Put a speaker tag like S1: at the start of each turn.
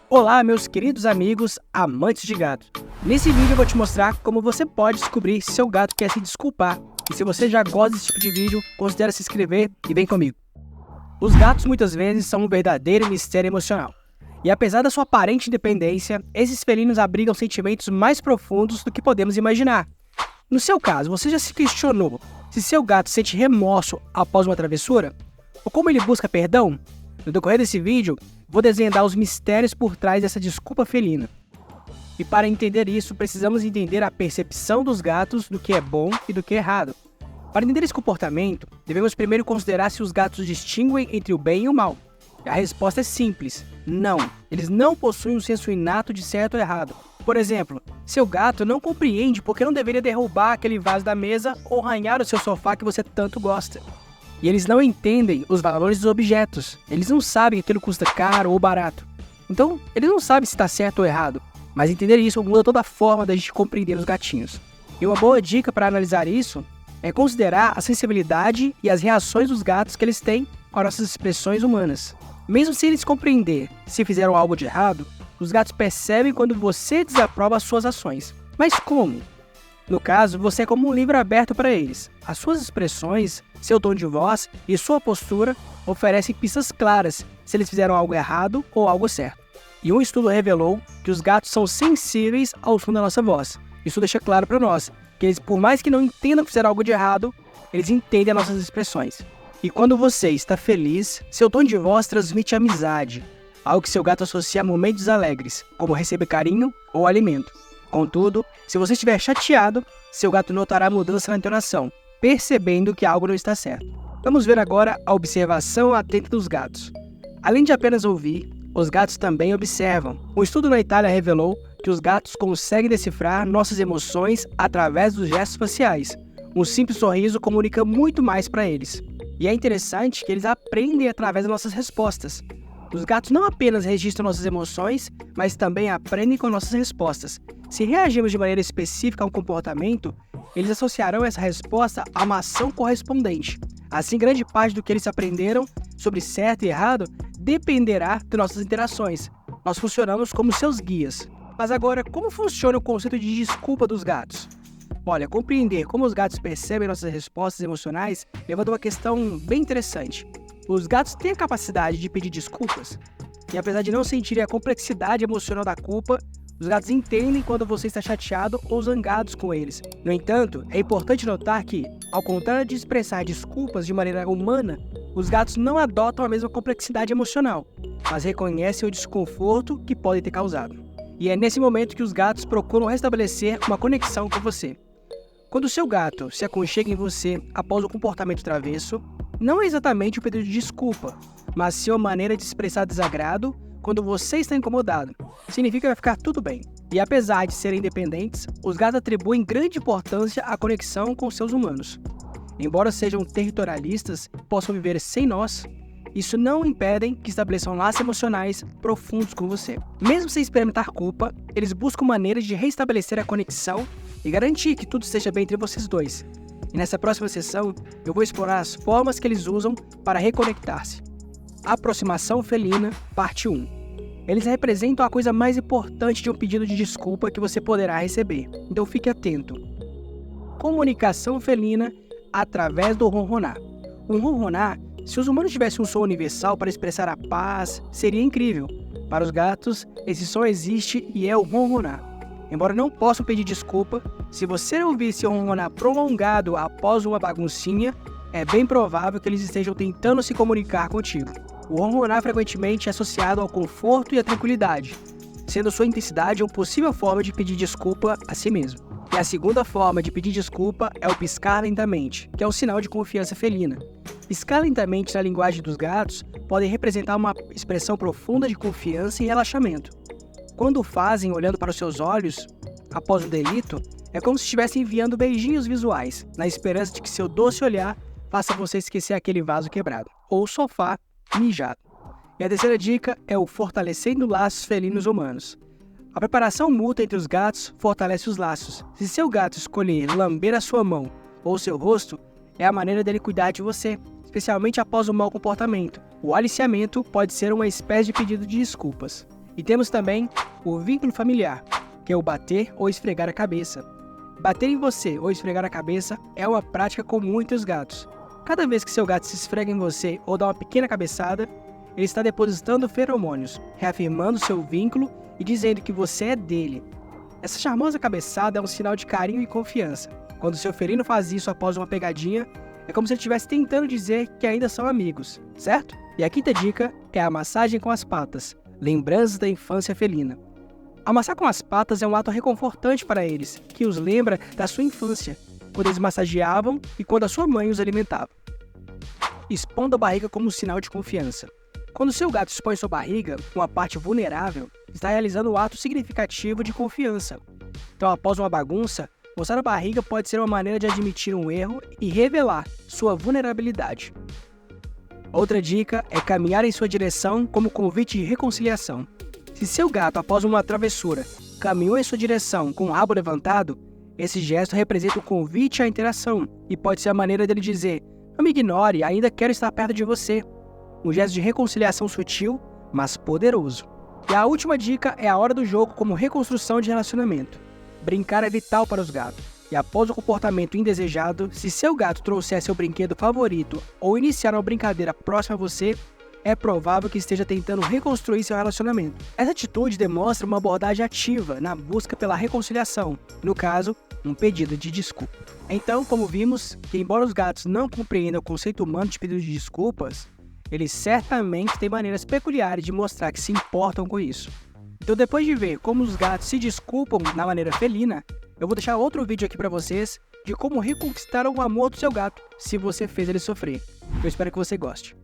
S1: Olá, meus queridos amigos amantes de gato. Nesse vídeo eu vou te mostrar como você pode descobrir se seu gato quer se desculpar. E se você já gosta desse tipo de vídeo, considere se inscrever e vem comigo. Os gatos muitas vezes são um verdadeiro mistério emocional. E apesar da sua aparente independência, esses felinos abrigam sentimentos mais profundos do que podemos imaginar. No seu caso, você já se questionou se seu gato sente remorso após uma travessura? Ou como ele busca perdão? No decorrer desse vídeo, vou desvendar os mistérios por trás dessa desculpa felina. E para entender isso, precisamos entender a percepção dos gatos do que é bom e do que é errado. Para entender esse comportamento, devemos primeiro considerar se os gatos distinguem entre o bem e o mal. E a resposta é simples: não. Eles não possuem um senso inato de certo ou errado. Por exemplo, seu gato não compreende porque não deveria derrubar aquele vaso da mesa ou arranhar o seu sofá que você tanto gosta. E eles não entendem os valores dos objetos. Eles não sabem que aquilo custa caro ou barato. Então, eles não sabem se está certo ou errado. Mas entender isso muda toda a forma da gente compreender os gatinhos. E uma boa dica para analisar isso é considerar a sensibilidade e as reações dos gatos que eles têm com as nossas expressões humanas. Mesmo sem eles compreender se fizeram algo de errado, os gatos percebem quando você desaprova as suas ações. Mas como? No caso, você é como um livro aberto para eles. As suas expressões, seu tom de voz e sua postura oferecem pistas claras se eles fizeram algo errado ou algo certo. E um estudo revelou que os gatos são sensíveis ao som da nossa voz. Isso deixa claro para nós que eles, por mais que não entendam que fizeram algo de errado, eles entendem as nossas expressões. E quando você está feliz, seu tom de voz transmite amizade, algo que seu gato associa a momentos alegres, como receber carinho ou alimento. Contudo, se você estiver chateado, seu gato notará mudança na entonação, percebendo que algo não está certo. Vamos ver agora a observação atenta dos gatos. Além de apenas ouvir, os gatos também observam. Um estudo na Itália revelou que os gatos conseguem decifrar nossas emoções através dos gestos faciais. Um simples sorriso comunica muito mais para eles. E é interessante que eles aprendem através das nossas respostas. Os gatos não apenas registram nossas emoções, mas também aprendem com nossas respostas. Se reagirmos de maneira específica a um comportamento, eles associarão essa resposta a uma ação correspondente. Assim, grande parte do que eles aprenderam sobre certo e errado dependerá de nossas interações. Nós funcionamos como seus guias. Mas agora, como funciona o conceito de desculpa dos gatos? Olha, compreender como os gatos percebem nossas respostas emocionais levanta uma questão bem interessante. Os gatos têm a capacidade de pedir desculpas, e apesar de não sentirem a complexidade emocional da culpa, os gatos entendem quando você está chateado ou zangado com eles. No entanto, é importante notar que, ao contrário de expressar desculpas de maneira humana, os gatos não adotam a mesma complexidade emocional, mas reconhecem o desconforto que podem ter causado. E é nesse momento que os gatos procuram restabelecer uma conexão com você. Quando o seu gato se aconchega em você após o comportamento travesso, não é exatamente o pedido de desculpa, mas sim uma maneira de expressar desagrado quando você está incomodado. Significa que vai ficar tudo bem. E apesar de serem independentes, os gatos atribuem grande importância à conexão com seus humanos. Embora sejam territorialistas e possam viver sem nós, isso não impede que estabeleçam laços emocionais profundos com você. Mesmo sem experimentar culpa, eles buscam maneiras de restabelecer a conexão e garantir que tudo esteja bem entre vocês dois. E nessa próxima sessão, eu vou explorar as formas que eles usam para reconectar-se. Aproximação felina, parte 1. Eles representam a coisa mais importante de um pedido de desculpa que você poderá receber, então fique atento. Comunicação felina através do ronronar. Um ronronar, se os humanos tivessem um som universal para expressar a paz, seria incrível. Para os gatos, esse som existe e é o ronronar. Embora não possam pedir desculpa, se você ouvir esse ronronar prolongado após uma baguncinha, é bem provável que eles estejam tentando se comunicar contigo. O ronronar frequentemente é associado ao conforto e à tranquilidade, sendo sua intensidade uma possível forma de pedir desculpa a si mesmo. E a segunda forma de pedir desculpa é o piscar lentamente, que é um sinal de confiança felina. Piscar lentamente na linguagem dos gatos pode representar uma expressão profunda de confiança e relaxamento. Quando o fazem olhando para os seus olhos, após o delito, é como se estivessem enviando beijinhos visuais, na esperança de que seu doce olhar faça você esquecer aquele vaso quebrado, ou o sofá mijado. E a terceira dica é o fortalecendo laços felinos humanos. A preparação mútua entre os gatos fortalece os laços. Se seu gato escolher lamber a sua mão ou seu rosto, é a maneira dele cuidar de você, especialmente após um mau comportamento. O aliciamento pode ser uma espécie de pedido de desculpas. E temos também o vínculo familiar, que é o bater ou esfregar a cabeça. Bater em você ou esfregar a cabeça é uma prática comum entre os gatos. Cada vez que seu gato se esfrega em você ou dá uma pequena cabeçada, ele está depositando feromônios, reafirmando seu vínculo e dizendo que você é dele. Essa charmosa cabeçada é um sinal de carinho e confiança. Quando seu felino faz isso após uma pegadinha, é como se ele estivesse tentando dizer que ainda são amigos, certo? E a quinta dica é a massagem com as patas, lembranças da infância felina. Amassar com as patas é um ato reconfortante para eles, que os lembra da sua infância, quando eles massageavam e quando a sua mãe os alimentava. Expondo a barriga como um sinal de confiança. Quando seu gato expõe sua barriga, uma parte vulnerável, está realizando um ato significativo de confiança. Então, após uma bagunça, mostrar a barriga pode ser uma maneira de admitir um erro e revelar sua vulnerabilidade. Outra dica é caminhar em sua direção como convite de reconciliação. Se seu gato, após uma travessura, caminhou em sua direção com o rabo levantado, esse gesto representa um convite à interação e pode ser a maneira dele dizer: "Não me ignore, ainda quero estar perto de você." Um gesto de reconciliação sutil, mas poderoso. E a última dica é a hora do jogo como reconstrução de relacionamento. Brincar é vital para os gatos. E após o comportamento indesejado, se seu gato trouxer seu brinquedo favorito ou iniciar uma brincadeira próxima a você, é provável que esteja tentando reconstruir seu relacionamento. Essa atitude demonstra uma abordagem ativa na busca pela reconciliação, no caso, um pedido de desculpa. Então, como vimos, que embora os gatos não compreendam o conceito humano de pedido de desculpas, eles certamente têm maneiras peculiares de mostrar que se importam com isso. Então, depois de ver como os gatos se desculpam na maneira felina, eu vou deixar outro vídeo aqui para vocês de como reconquistar o amor do seu gato se você fez ele sofrer. Eu espero que você goste.